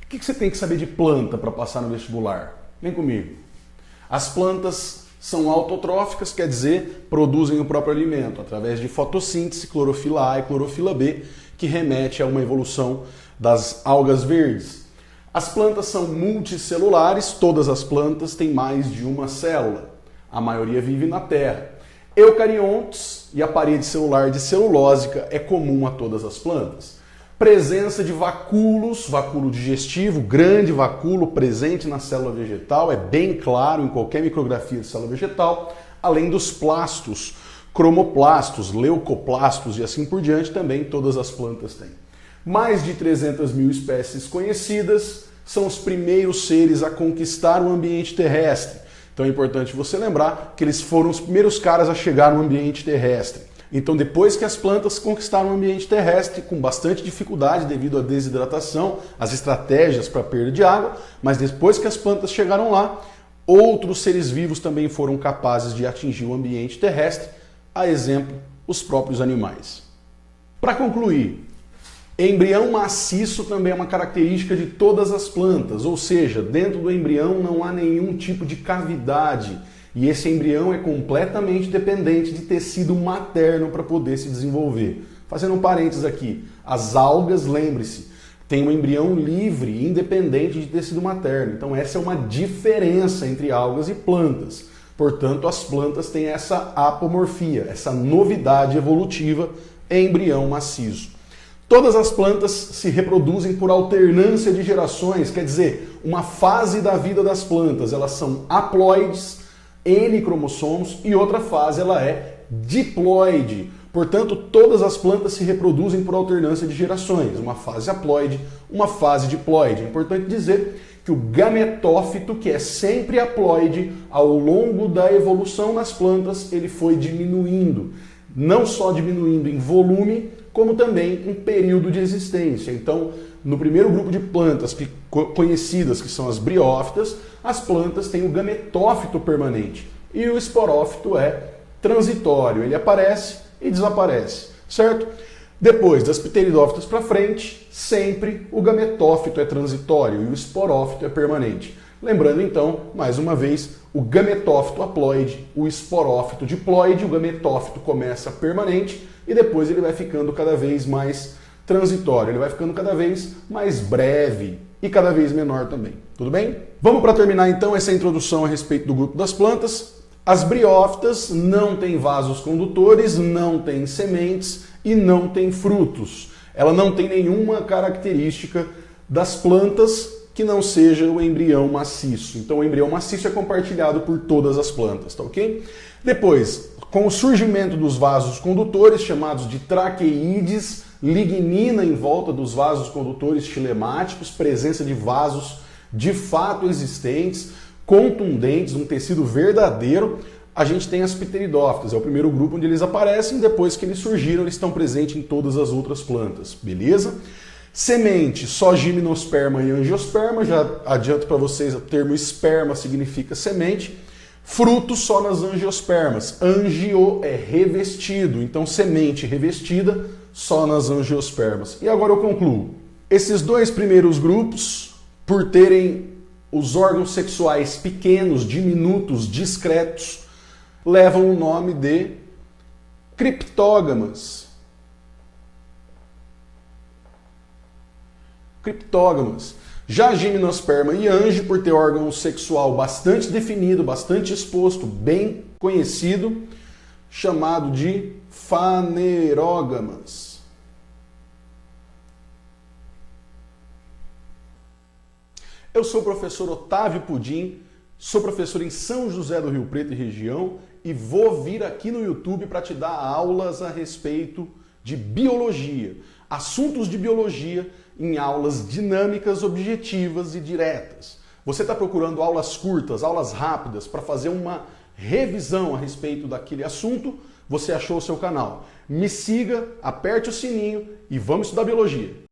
O que você tem que saber de planta para passar no vestibular? Vem comigo. As plantas são autotróficas, quer dizer, produzem o próprio alimento através de fotossíntese, clorofila A e clorofila B, que remete a uma evolução das algas verdes. As plantas são multicelulares, todas as plantas têm mais de uma célula. A maioria vive na terra. Eucariontes e a parede celular de celulósica é comum a todas as plantas. Presença de vacúolos, vacúolo digestivo, grande vacúolo presente na célula vegetal, é bem claro em qualquer micrografia de célula vegetal, além dos plastos, cromoplastos, leucoplastos e assim por diante, também todas as plantas têm. Mais de 300 mil espécies conhecidas, são os primeiros seres a conquistar o ambiente terrestre. Então é importante você lembrar que eles foram os primeiros caras a chegar no ambiente terrestre. Então, depois que as plantas conquistaram o ambiente terrestre, com bastante dificuldade devido à desidratação, as estratégias para perda de água, mas depois que as plantas chegaram lá, outros seres vivos também foram capazes de atingir o ambiente terrestre, a exemplo, os próprios animais. Para concluir, embrião maciço também é uma característica de todas as plantas, ou seja, dentro do embrião não há nenhum tipo de cavidade. E esse embrião é completamente dependente de tecido materno para poder se desenvolver. Fazendo um parênteses aqui, as algas, lembre-se, tem um embrião livre, independente de tecido materno. Então essa é uma diferença entre algas e plantas. Portanto, as plantas têm essa apomorfia, essa novidade evolutiva, embrião maciço. Todas as plantas se reproduzem por alternância de gerações, quer dizer, uma fase da vida das plantas, elas são haploides, N cromossomos, e outra fase ela é diploide. Portanto, todas as plantas se reproduzem por alternância de gerações, uma fase haploide, uma fase diploide. É importante dizer que o gametófito, que é sempre haploide, ao longo da evolução nas plantas, ele foi diminuindo. Não só diminuindo em volume, como também em período de existência. Então, no primeiro grupo de plantas conhecidas, que são as briófitas, as plantas têm o gametófito permanente e o esporófito é transitório, ele aparece e desaparece, certo? Depois das pteridófitas para frente, sempre o gametófito é transitório e o esporófito é permanente. Lembrando então, mais uma vez, o gametófito haploide, o esporófito diploide, o gametófito começa permanente e depois ele vai ficando cada vez mais transitório, ele vai ficando cada vez mais breve e cada vez menor também. Tudo bem? Vamos para terminar então essa introdução a respeito do grupo das plantas. As briófitas não têm vasos condutores, não têm sementes e não têm frutos. Ela não tem nenhuma característica das plantas que não seja o embrião maciço. Então o embrião maciço é compartilhado por todas as plantas, tá ok? Depois, com o surgimento dos vasos condutores, chamados de traqueídes, lignina em volta dos vasos condutores xilemáticos, presença de vasos de fato existentes, contundentes, um tecido verdadeiro, a gente tem as pteridófitas, é o primeiro grupo onde eles aparecem, depois que eles surgiram, eles estão presentes em todas as outras plantas, beleza? Semente, só gimnosperma e angiosperma, já adianto para vocês, o termo esperma significa semente. Fruto só nas angiospermas, angio é revestido, então semente revestida só nas angiospermas. E agora eu concluo. Esses dois primeiros grupos, por terem os órgãos sexuais pequenos, diminutos, discretos, levam o nome de criptógamas. Criptógamas. Já gimnosperma e anjo, por ter órgão sexual bastante definido, bastante exposto, bem conhecido, chamado de fanerógamas. Eu sou o professor Otávio Pudim, sou professor em São José do Rio Preto e região e vou vir aqui no YouTube para te dar aulas a respeito de biologia, assuntos de biologia em aulas dinâmicas, objetivas e diretas. Você está procurando aulas curtas, aulas rápidas para fazer uma revisão a respeito daquele assunto? Você achou o seu canal. Me siga, aperte o sininho e vamos estudar biologia.